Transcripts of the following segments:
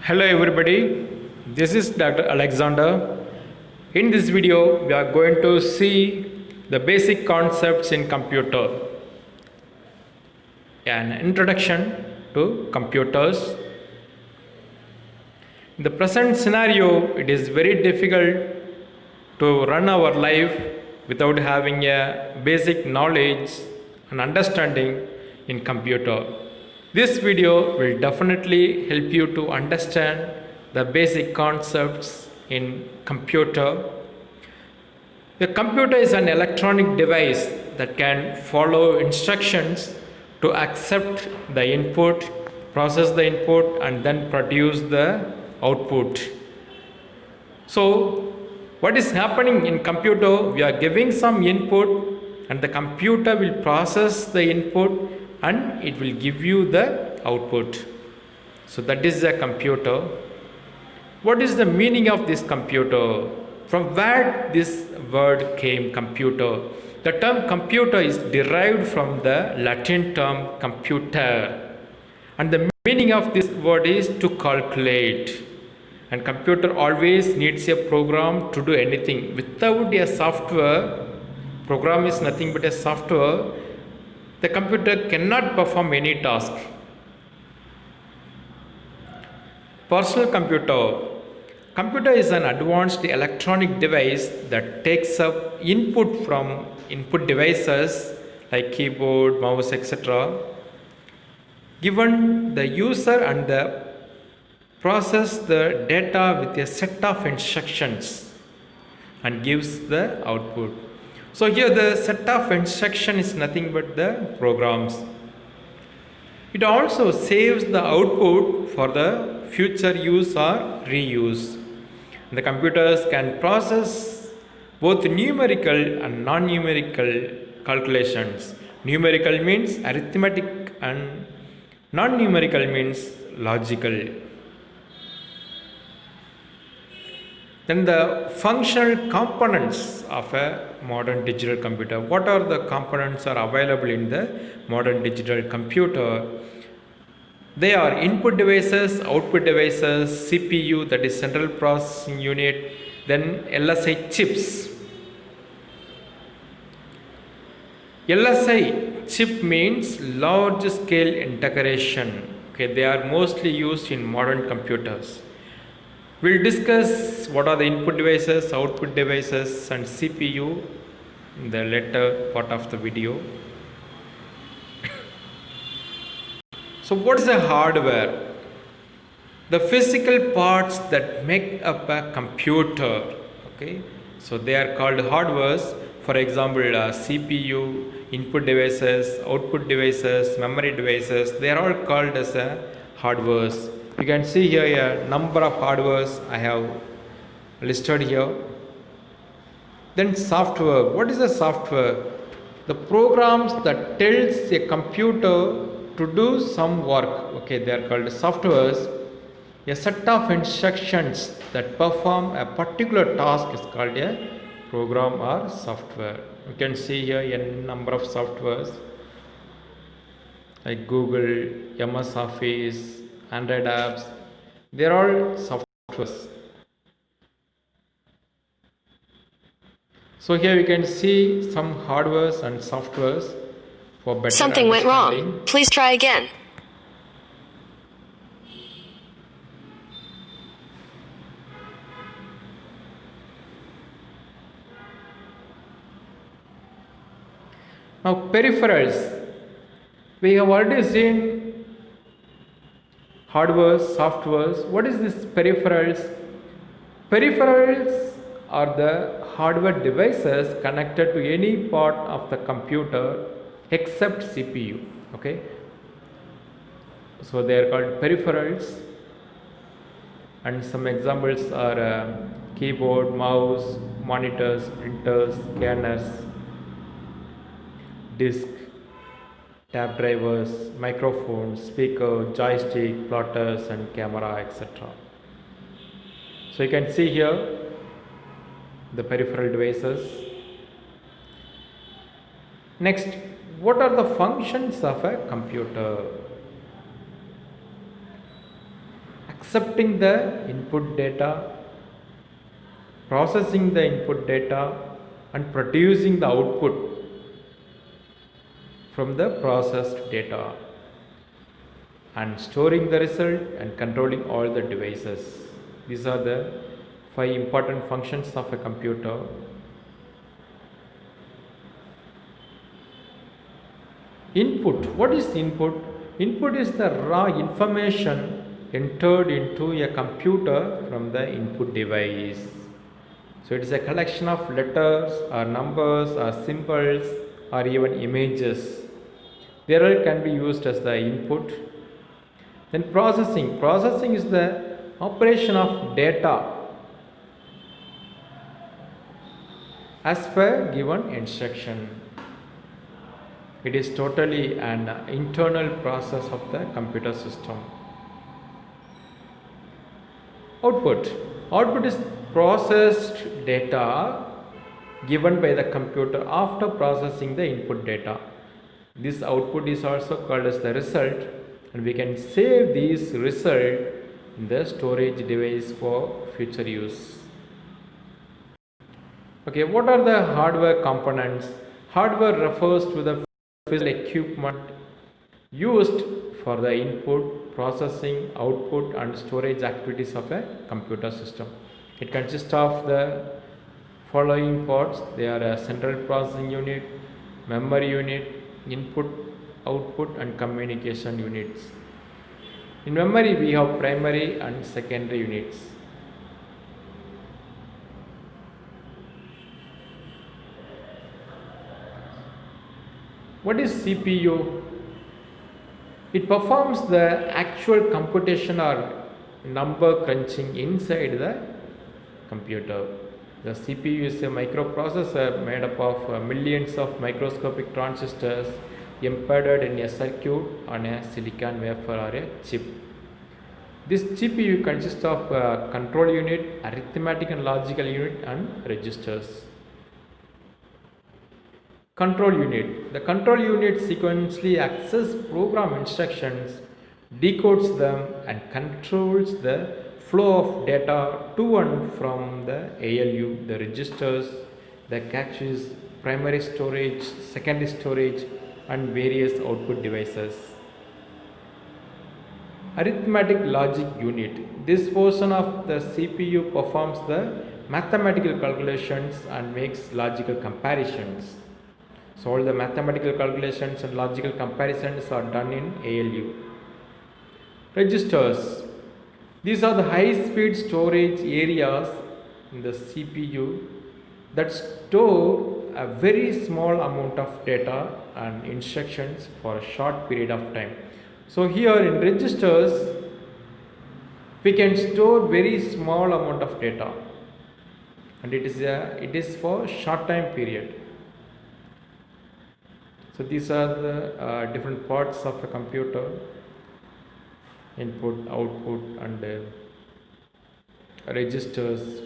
Hello everybody, this is Dr. Alexander. In this video, we are going to see the basic concepts in computer. An introduction to computers. In the present scenario, it is very difficult to run our life without having a basic knowledge and understanding in computer. This video will definitely help you to understand the basic concepts in computer. The computer is an electronic device that can follow instructions to accept the input, process the input, and then produce the output. So, what is happening in computer? We are giving some input, and the computer will process the input and it will give you the output. So that is a computer. What is the meaning of this computer? From where this word came, computer? The term computer is derived from the Latin term computer, and the meaning of this word is to calculate. And computer always needs a program to do anything. Without a software, program is nothing but a software. The computer cannot perform any task. Personal computer. Computer is an advanced electronic device that takes up input from input devices like keyboard, mouse, etc. Given the user and the process the data with a set of instructions and gives the output. So here the set of instruction is nothing but the programs. It also saves the output for the future use or reuse. The computers can process both numerical and non-numerical calculations. Numerical means arithmetic and non-numerical means logical. Then the functional components of a modern digital computer. What are the components are available in the modern digital computer? They are input devices, output devices, CPU, that is central processing unit, then LSI chips. LSI chip means large scale integration. Okay, they are mostly used in modern computers. We'll discuss what are the input devices, output devices, and CPU in the later part of the video. So, what is a hardware? The physical parts that make up a computer. Okay, so they are called hardwares. For example, CPU, input devices, output devices, memory devices. They are all called as hardwares. You can see here a number of hardwares I have listed here. Then software. What is a software? The programs that tells a computer to do some work. Okay, they are called softwares. A set of instructions that perform a particular task is called a program or software. You can see here a number of softwares like Google, MS Office, Android apps. They are all softwares. So here we can see some hardwares and softwares for better Something went understanding. wrong. Please try again. Now peripherals. We have already seen hardwares, softwares. What is this peripherals? Peripherals are the hardware devices connected to any part of the computer except CPU. Okay, so they are called peripherals, and some examples are keyboard, mouse, monitors, printers, scanners, disk, tab drivers, microphones, speaker, joystick, plotters, and camera, etc. So you can see here the peripheral devices. Next, what are the functions of a computer? accepting the input data, processing the input data, and producing the output from the processed data, and storing the result and controlling all the devices. These are the 5 important functions of a computer. Input. What is input? Input is the raw information entered into a computer from the input device. So it is a collection of letters or numbers or symbols or even images. They all can be used as the input. Then processing. Processing is the operation of data as per given instruction. It is totally an internal process of the computer system. Output. Output is processed data given by the computer after processing the input data. This output is also called as the result, and we can save this result in the storage device for future use. Okay, what are the hardware components? Hardware refers to the physical equipment used for the input, processing, output, and storage activities of a computer system. It consists of the following parts. They are a central processing unit, memory unit, input, output, and communication units. In memory, we have primary and secondary units. What is CPU? It performs the actual computation or number crunching inside the computer. The CPU is a microprocessor made up of millions of microscopic transistors embedded in a circuit on a silicon wafer or a chip. This CPU consists of a control unit, arithmetic and logical unit, and registers. Control unit. The control unit sequentially accesses program instructions, decodes them, and controls the flow of data to and from the ALU, the registers, the caches, primary storage, secondary storage, and various output devices. Arithmetic logic unit. This portion of the CPU performs the mathematical calculations and makes logical comparisons. So all the mathematical calculations and logical comparisons are done in ALU. Registers. These are the high-speed storage areas in the CPU that store a very small amount of data and instructions for a short period of time. So here in registers, we can store very small amount of data, and it is for short time period. So these are the different parts of a computer: input, output, and registers,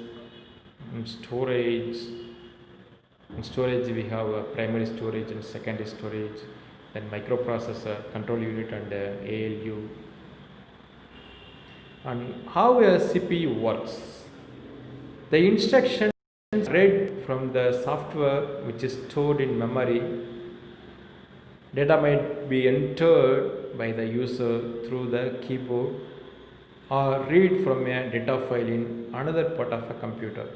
and storage. In storage, we have primary storage and secondary storage, then microprocessor, control unit, and ALU. And how a CPU works. The instructions read from the software which is stored in memory. Data might be entered by the user through the keyboard or read from a data file in another part of a computer.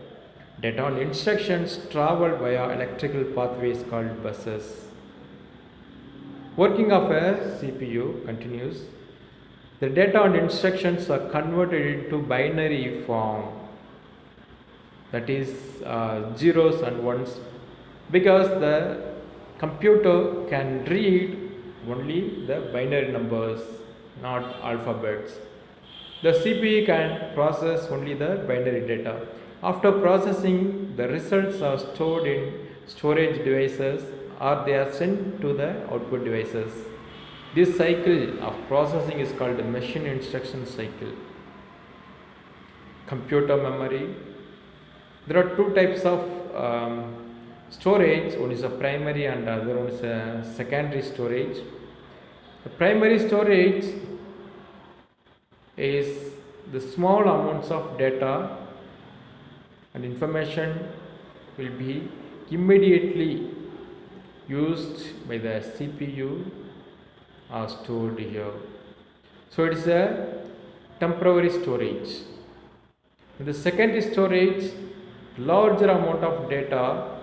Data and instructions travel via electrical pathways called buses. Working of a CPU continues. The data and instructions are converted into binary form, that is zeros and ones, because the computer can read only the binary numbers, not alphabets. The CPU can process only the binary data. After processing, the results are stored in storage devices or they are sent to the output devices. This cycle of processing is called the machine instruction cycle. Computer memory. There are two types of storage. One is a primary and the other one is a secondary storage. The primary storage is the small amounts of data and information will be immediately used by the CPU or stored here. So it is a temporary storage. In the secondary storage, larger amount of data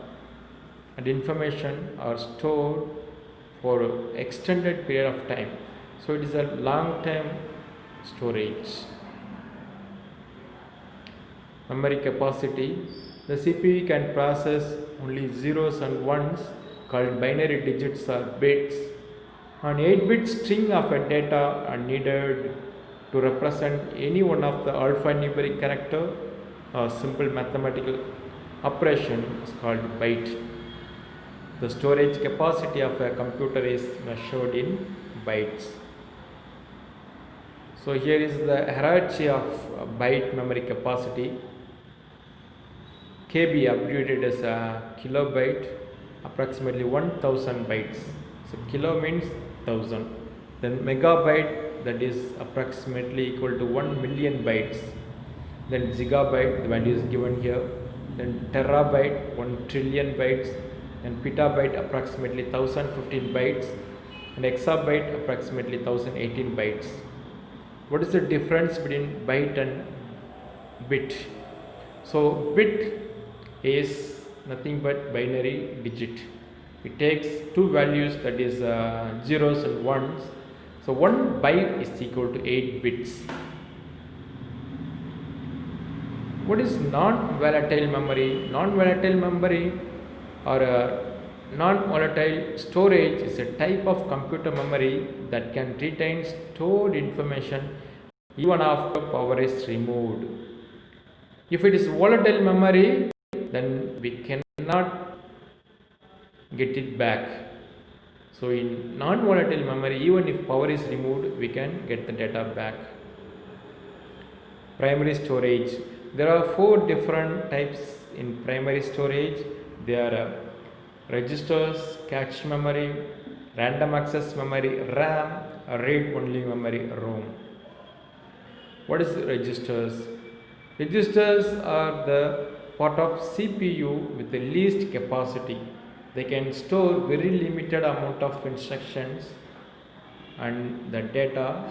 and information are stored for extended period of time. So it is a long-term storage. Memory capacity. The CPU can process only zeros and ones called binary digits or bits. An 8-bit string of a data are needed to represent any one of the alphanumeric character or simple mathematical operation is called byte. The storage capacity of a computer is measured in bytes. So here is the hierarchy of byte memory capacity. KB abbreviated as a kilobyte, approximately 1000 bytes. So kilo means 1000. Then megabyte, that is approximately equal to 1 million bytes. Then gigabyte, the value is given here. Then terabyte, 1 trillion bytes. And petabyte, approximately 1015 bytes. And exabyte, approximately 1018 bytes. What is the difference between byte and bit? So bit is nothing but binary digit. It takes two values, that is zeros and ones. So 1 byte is equal to 8 bits. What is non-volatile memory? Non-volatile memory or non-volatile storage is a type of computer memory that can retain stored information even after power is removed. If it is volatile memory, then we cannot get it back. So in non-volatile memory, even if power is removed, we can get the data back. Primary storage. There are 4 different types in primary storage. They are registers, cache memory, random access memory, RAM, read-only memory, ROM. What is registers? Registers are the part of CPU with the least capacity. They can store very limited amount of instructions and the data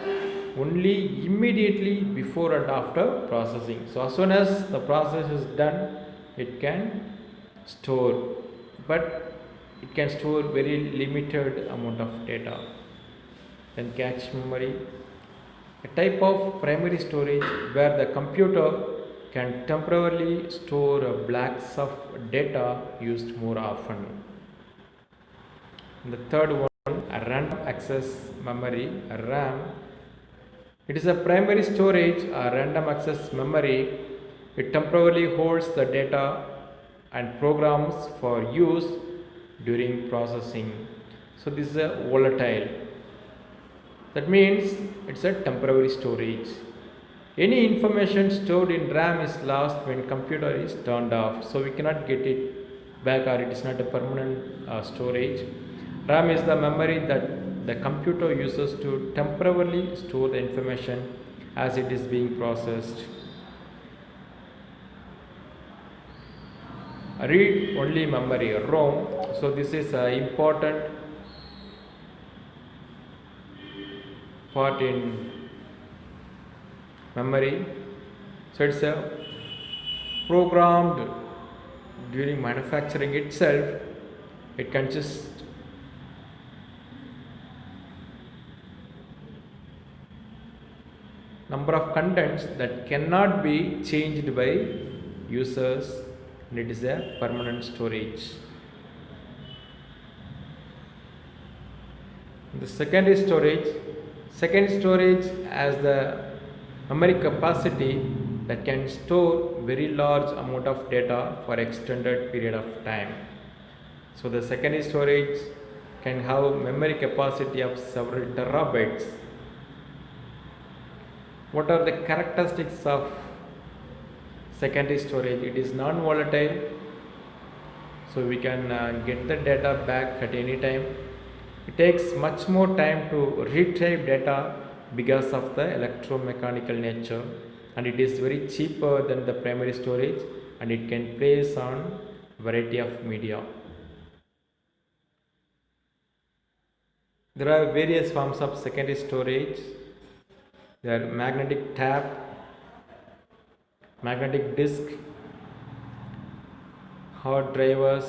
only immediately before and after processing. So as soon as the process is done, it can store, but it can store very limited amount of data. Then cache memory, a type of primary storage where the computer can temporarily store blocks of data used more often. And the third one, a random access memory, a RAM. It is a primary storage, a random access memory. It temporarily holds the data and programs for use during processing. So this is a volatile. That means it's a temporary storage. Any information stored in RAM is lost when computer is turned off. So we cannot get it back, or it is not a permanent storage. RAM is the memory that the computer uses to temporarily store the information as it is being processed. Read only memory, ROM. So this is an important part in memory. So it's a programmed during manufacturing itself. It consists number of contents that cannot be changed by users, and it is a permanent storage. The secondary storage has the memory capacity that can store very large amount of data for extended period of time. So the secondary storage can have memory capacity of several terabytes. What are the characteristics of secondary storage? It is non-volatile, so we can get the data back at any time. It takes much more time to retrieve data because of the electromechanical nature, and it is very cheaper than the primary storage, and it can place on variety of media. There are various forms of secondary storage. There are magnetic tap, magnetic disk, hard drivers,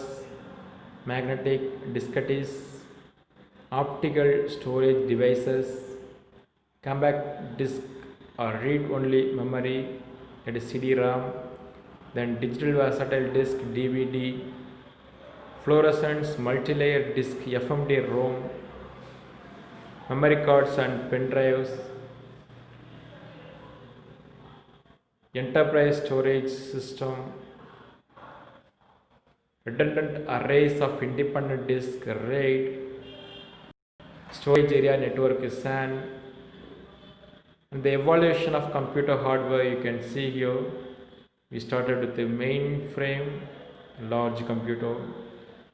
magnetic diskettes, optical storage devices, compact disk or read-only memory, that is CD-ROM, then digital versatile disk DVD, fluorescence multi-layer disk FMD-ROM, memory cards and pen drives, enterprise storage system, redundant arrays of independent disk RAID, storage area network SAN, and the evolution of computer hardware you can see here. We started with the mainframe, large computer.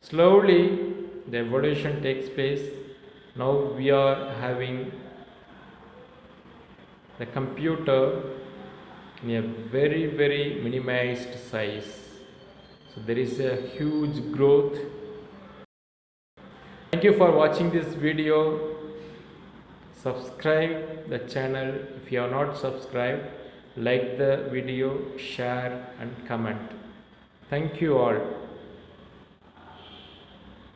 Slowly the evolution takes place. Now we are having the computer in a very minimized size. So there is a huge growth. Thank you for watching this video. Subscribe the channel if you are not subscribed. Like the video, share and comment. Thank you all.